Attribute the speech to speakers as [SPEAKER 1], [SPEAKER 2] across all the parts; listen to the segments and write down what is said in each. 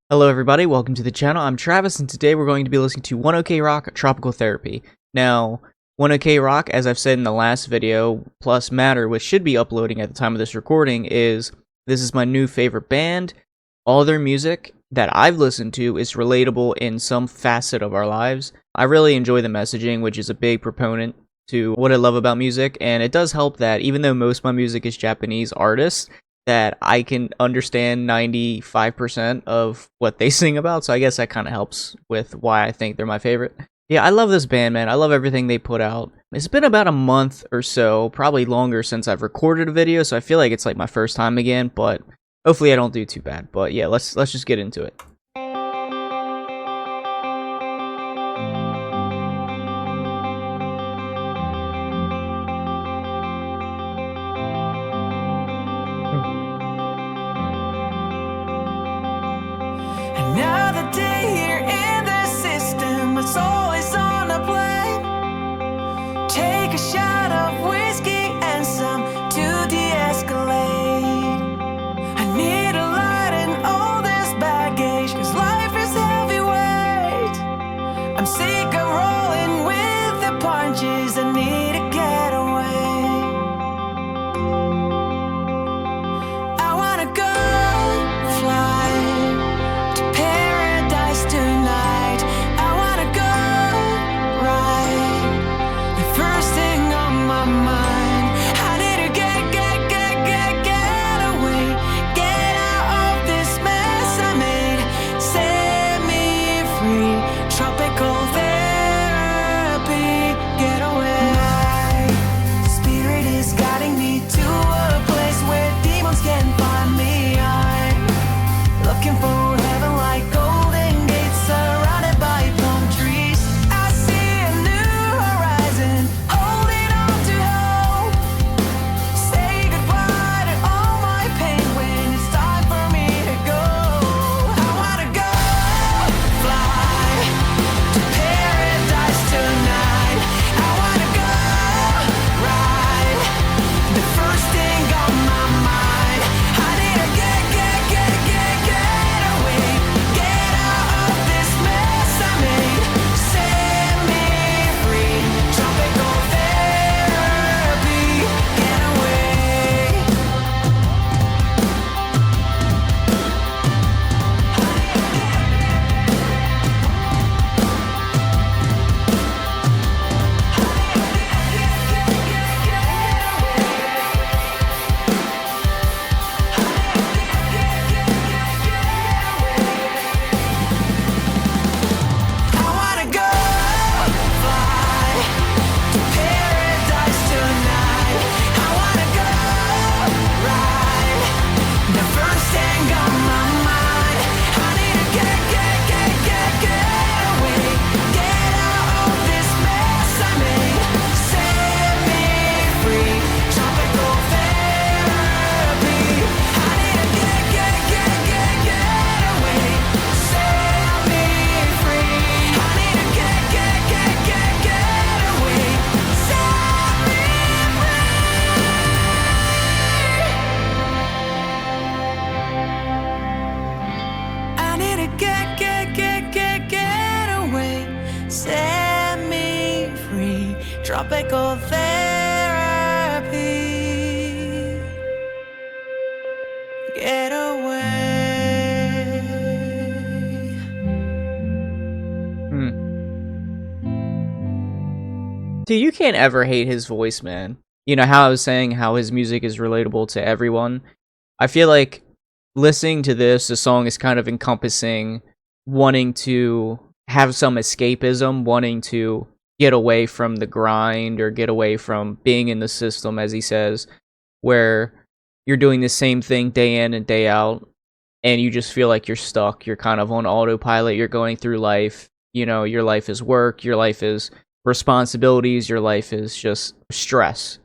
[SPEAKER 1] Hello everybody, welcome to the channel. I'm Travis and today we're going to be listening to 1OK Rock Tropical Therapy. Now, 1OK Rock, as I've said in the last video, plus Matter, which should be uploading at the time of this recording, this is my new favorite band. All their music that I've listened to is relatable in some facet of our lives. I really enjoy the messaging, which is a big proponent to what I love about music, and it does help that even though most of my music is Japanese artists, that I can understand 95% of what they sing about, so I guess that kind of helps with why I think they're my favorite. Yeah, I love this band, man. I love everything they put out. It's been about a month or so, probably longer, since I've recorded a video, so I feel like it's like my first time again, but hopefully I don't do too bad. But yeah, let's just get into it.
[SPEAKER 2] Another day here in the system, it's always on a plane. Take a shot of whiskey and some to de-escalate. I need a light in all this baggage, cause life is heavyweight. I'm sick of rolling with the punches, I need to get away. I wanna go fly to paradise tonight. I wanna go right. The first thing on my mind. I need to get away. Get out of this mess I made. Set me free. Tropical therapy. Get away. Spirit is guiding me to a place where demons can find me. I'm looking for heaven like golden gates surrounded by palm trees. I see a new horizon, holding on to hope. Say goodbye to all my pain when it's time for me to go. I wanna go fly to paradise tonight. I wanna go right. The first thing on my mind. I need to get away. Get out of this mess I made. Set me free. Tropical therapy. Get away. I wanna go fly to paradise tonight. I wanna go right. The first thing on my mind. I need to get away. Get out of this mess I made. Set me free. Tropical therapy. I need to get away. Set me free. I need to get away. Set me free. I need to get away. Set me free. Tropical therapy. Get away.
[SPEAKER 1] Dude, you can't ever hate his voice, man. You know how I was saying how his music is relatable to everyone? I feel like listening to this, the song is kind of encompassing wanting to have some escapism, wanting to get away from the grind or get away from being in the system, as he says, where you're doing the same thing day in and day out, and you just feel like you're stuck. You're kind of on autopilot. You're going through life. You know, your life is work. Your life is responsibilities. Your life is just stress.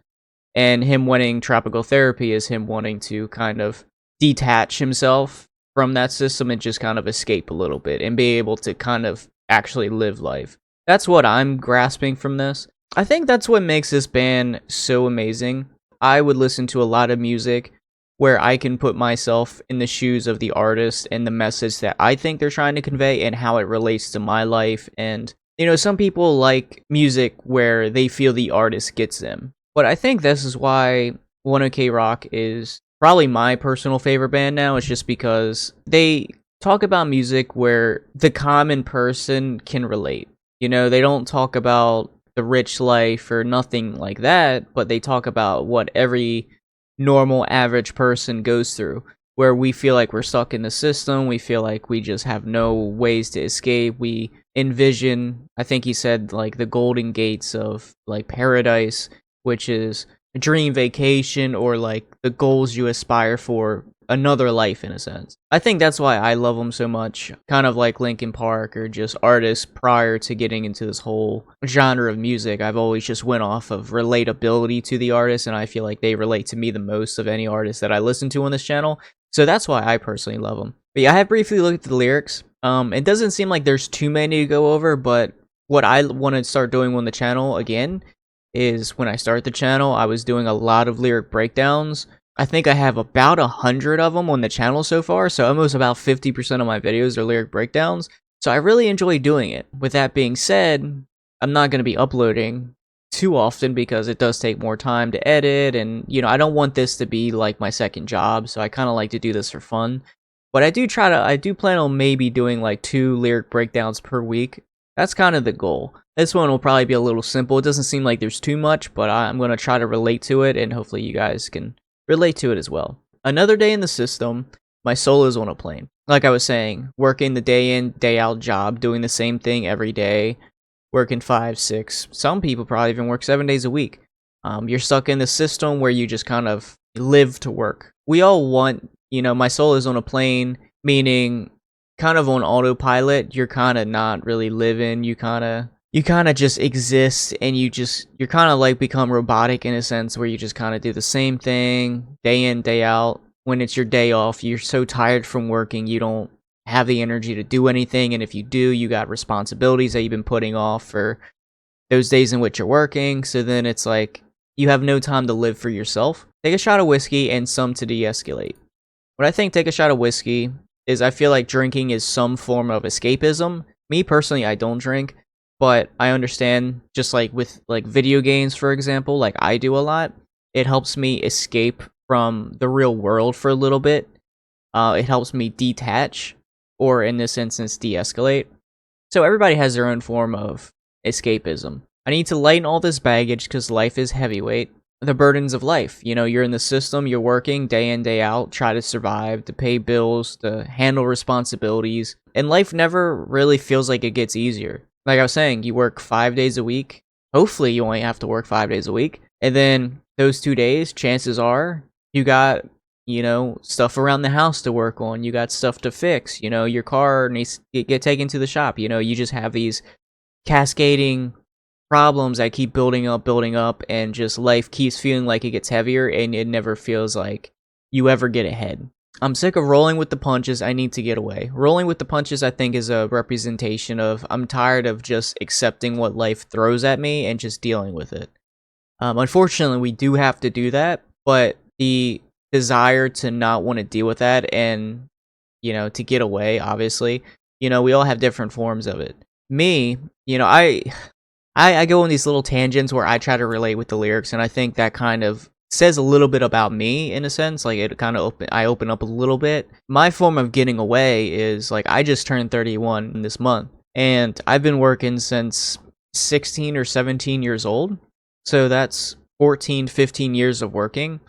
[SPEAKER 1] And him wanting tropical therapy is him wanting to kind of detach himself from that system and just kind of escape a little bit and be able to kind of actually live life. That's what I'm grasping from this. I think that's what makes this band so amazing. I would listen to a lot of music where I can put myself in the shoes of the artist and the message that I think they're trying to convey and how it relates to my life. And, some people like music where they feel the artist gets them. But I think this is why 1OK Rock is probably my personal favorite band now. It's just because they talk about music where the common person can relate. They don't talk about the rich life or nothing like that, but they talk about what every normal average person goes through, where we feel like we're stuck in the system, we feel like we just have no ways to escape. We envision, I think he said, like the golden gates of like paradise, which is a dream vacation, or like the goals you aspire for another life, in a sense. I think that's why I love them so much, kind of like Linkin Park or just artists prior to getting into this whole genre of music. I've always just went off of relatability to the artist, and I feel like they relate to me the most of any artist that I listen to on this channel, so that's why I personally love them. But yeah, I have briefly looked at the lyrics. It doesn't seem like there's too many to go over, but what I want to start doing on the channel again is, when I start the channel, I was doing a lot of lyric breakdowns. I think I have about 100 of them on the channel so far, so almost about 50% of my videos are lyric breakdowns, so I really enjoy doing it. With that being said, I'm not going to be uploading too often because it does take more time to edit, and I don't want this to be like my second job, so I kind of like to do this for fun. But I do plan on maybe doing like 2 lyric breakdowns per week. That's kind of the goal. This one will probably be a little simple. It doesn't seem like there's too much, but I'm going to try to relate to it, and hopefully you guys can relate to it as well. Another day in the system, my soul is on a plane. Like I was saying, working the day in, day out job, doing the same thing every day, working 5, 6, some people probably even work 7 days a week. You're stuck in the system where you just kind of live to work. We all want, my soul is on a plane, meaning kind of on autopilot. You're kind of not really living. You kind of just exist, and you're kind of like become robotic in a sense, where you just kind of do the same thing day in, day out. When it's your day off, you're so tired from working, you don't have the energy to do anything, and if you do, you got responsibilities that you've been putting off for those days in which you're working, so then it's like you have no time to live for yourself. Take a shot of whiskey and some to de-escalate. What I think take a shot of whiskey is, I feel like drinking is some form of escapism. Me personally, I don't drink, but I understand, just like with like video games, for example, like I do a lot, it helps me escape from the real world for a little bit. It helps me detach, or in this instance, de-escalate. So everybody has their own form of escapism. I need to lighten all this baggage because life is heavyweight. The burdens of life. You're in the system, you're working day in, day out, try to survive, to pay bills, to handle responsibilities, and life never really feels like it gets easier. Like I was saying, you work 5 days a week. Hopefully you only have to work 5 days a week. And then those 2 days, chances are, you got, stuff around the house to work on. You got stuff to fix. Your car needs to get taken to the shop. You just have these cascading problems that keep building up, and just life keeps feeling like it gets heavier, and it never feels like you ever get ahead. I'm sick of rolling with the punches. I need to get away. Rolling with the punches, I think, is a representation of I'm tired of just accepting what life throws at me and just dealing with it. Unfortunately, we do have to do that, but the desire to not want to deal with that and, to get away, obviously, we all have different forms of it. Me, I go on these little tangents where I try to relate with the lyrics, and I think that kind of says a little bit about me, in a sense. Like, it kind of I open up a little bit. My form of getting away is, like, I just turned 31 this month, and I've been working since 16 or 17 years old, so that's 14, 15 years of working,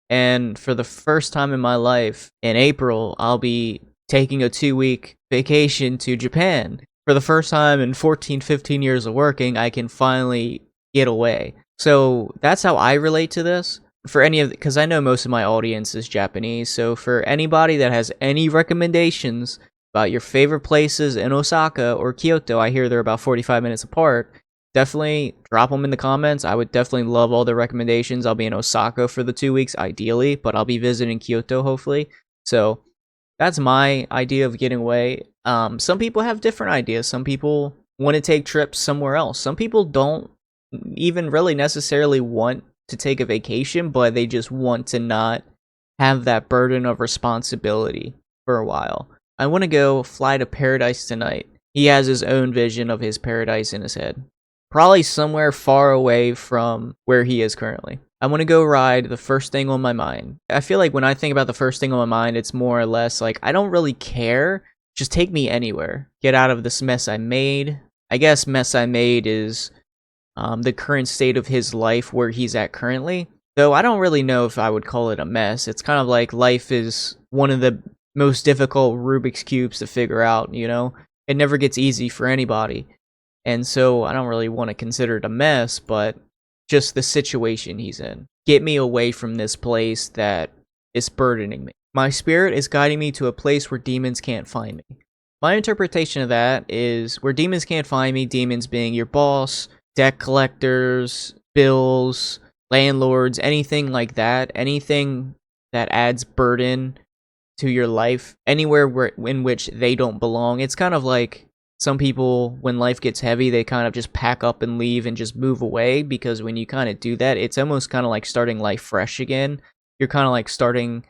[SPEAKER 1] and for the first time in my life, in April, I'll be taking a 2-week vacation to Japan. For the first time in 14, 15 years of working, I can finally get away. So that's how I relate to this. For any of, because I know most of my audience is Japanese, so for anybody that has any recommendations about your favorite places in Osaka or Kyoto, I hear they're about 45 minutes apart, definitely drop them in the comments. I would definitely love all the recommendations. I'll be in Osaka for the 2 weeks, ideally, but I'll be visiting Kyoto, hopefully. So that's my idea of getting away. Some people have different ideas. Some people want to take trips somewhere else. Some people don't even really necessarily want to take a vacation, but they just want to not have that burden of responsibility for a while. I want to go fly to paradise tonight. He has his own vision of his paradise in his head. Probably somewhere far away from where he is currently. I want to go ride the first thing on my mind. I feel like when I think about the first thing on my mind, it's more or less like, I don't really care. Just take me anywhere. Get out of this mess I made. I guess mess I made is the current state of his life where he's at currently. Though I don't really know if I would call it a mess. It's kind of like life is one of the most difficult Rubik's Cubes to figure out, you know? It never gets easy for anybody. And so I don't really want to consider it a mess, but just the situation he's in. Get me away from this place that is burdening me. My spirit is guiding me to a place where demons can't find me. My interpretation of that is where demons can't find me, demons being your boss, debt collectors, bills, landlords, anything like that, anything that adds burden to your life, anywhere in which they don't belong. It's kind of like some people, when life gets heavy, they kind of just pack up and leave and just move away, because when you kind of do that, it's almost kind of like starting life fresh again. You're kind of like starting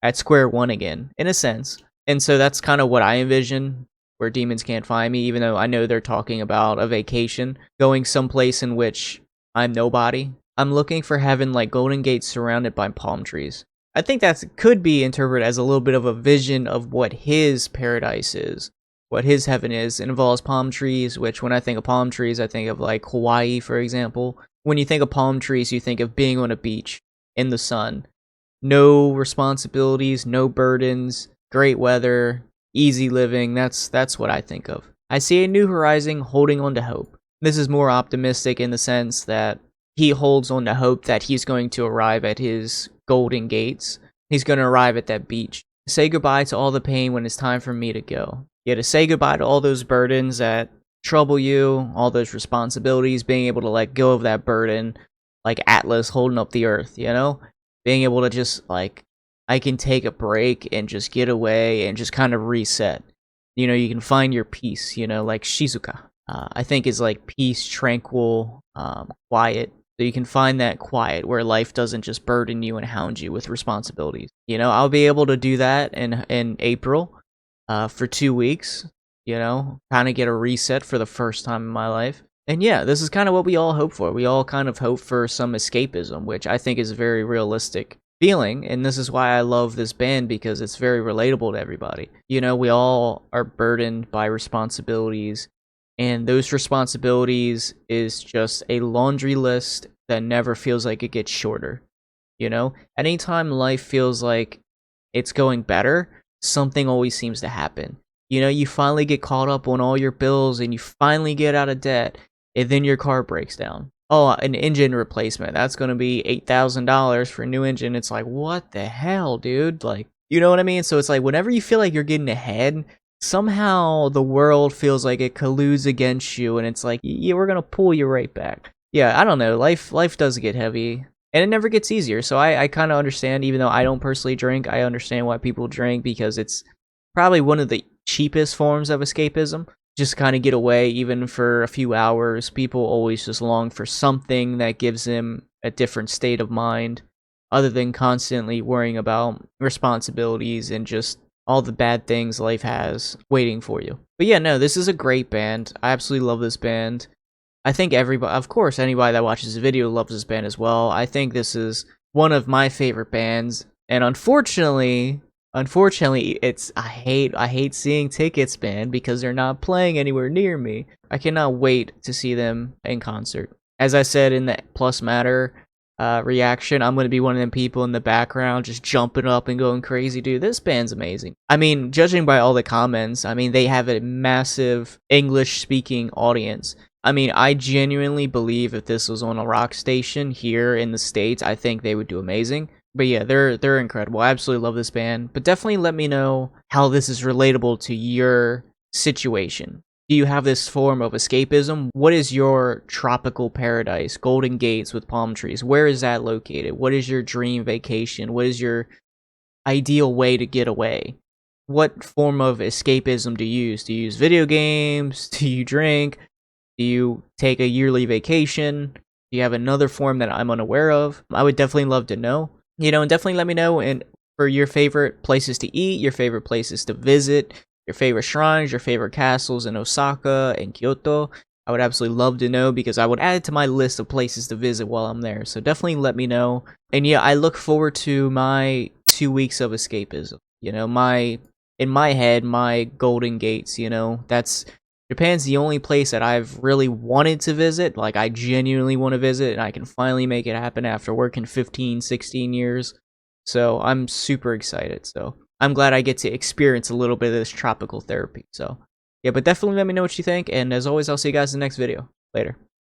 [SPEAKER 1] at square one again, in a sense. And so that's kind of what I envision, where demons can't find me, even though I know they're talking about a vacation, going someplace in which I'm nobody. I'm looking for heaven like golden gates surrounded by palm trees. I think that could be interpreted as a little bit of a vision of what his paradise is, what his heaven is. It involves palm trees, which when I think of palm trees, I think of like Hawaii, for example. When you think of palm trees, you think of being on a beach in the sun. No responsibilities, no burdens, great weather, easy living. That's what I think of. I see a new horizon, holding on to hope. This is more optimistic in the sense that he holds on to hope that he's going to arrive at his golden gates. He's going to arrive at that beach. Say goodbye to all the pain when it's time for me to go. Yeah, to say goodbye to all those burdens that trouble you, all those responsibilities, being able to let go of that burden, like Atlas holding up the earth, you know? Being able to just, like, I can take a break and just get away and just kind of reset. You know, you can find your peace, you know, like Shizuka. I think is like peace, tranquil, quiet. So you can find that quiet where life doesn't just burden you and hound you with responsibilities. You know, I'll be able to do that in April for 2 weeks, you know, kind of get a reset for the first time in my life. And yeah, this is kind of what we all hope for. We all kind of hope for some escapism, which I think is a very realistic feeling. And this is why I love this band, because it's very relatable to everybody. You know, we all are burdened by responsibilities. And those responsibilities is just a laundry list that never feels like it gets shorter. You know, anytime life feels like it's going better, something always seems to happen. You know, you finally get caught up on all your bills and you finally get out of debt, and then your car breaks down. Oh, an engine replacement. That's going to be $8,000 for a new engine. It's like, what the hell, dude? Like, you know what I mean? So it's like, whenever you feel like you're getting ahead, somehow the world feels like it colludes against you, and it's like, yeah, we're gonna pull you right back. Yeah, I don't know. Life does get heavy, and it never gets easier. So I kind of understand, even though I don't personally drink, I understand why people drink, because it's probably one of the cheapest forms of escapism. Just kind of get away, even for a few hours. People always just long for something that gives them a different state of mind, other than constantly worrying about responsibilities and just all the bad things life has waiting for you. But yeah, no, this is a great band. I absolutely love this band. I think everybody, of course, anybody that watches the video loves this band as well. I think this is one of my favorite bands, and unfortunately, it's I hate seeing tickets, man, because they're not playing anywhere near me. I cannot wait to see them in concert. As I said in the Plus Matter reaction, I'm going to be one of them people in the background just jumping up and going crazy. Dude, this band's amazing. I mean, judging by all the comments, I mean, they have a massive English speaking audience. I mean, I genuinely believe if this was on a rock station here in the States, I think they would do amazing. But yeah, they're incredible. I absolutely love this band. But definitely let me know how this is relatable to your situation. Do you have this form of escapism? What is your tropical paradise, Golden Gates with palm trees? Where is that located? What is your dream vacation? What is your ideal way to get away? What form of escapism do you use? Do you use video games? Do you drink? Do you take a yearly vacation? Do you have another form that I'm unaware of? I would definitely love to know. You know, and definitely let me know in for your favorite places to eat, your favorite places to visit, your favorite shrines, your favorite castles in Osaka and Kyoto. I would absolutely love to know because I would add it to my list of places to visit while I'm there. So definitely let me know. And yeah, I look forward to my 2 weeks of escapism. You know, in my head, my Golden Gates, you know, that's Japan's the only place that I've really wanted to visit. Like, I genuinely want to visit, and I can finally make it happen after working 15, 16 years. So I'm super excited. So I'm glad I get to experience a little bit of this tropical therapy. So yeah, but definitely let me know what you think. And as always, I'll see you guys in the next video. Later.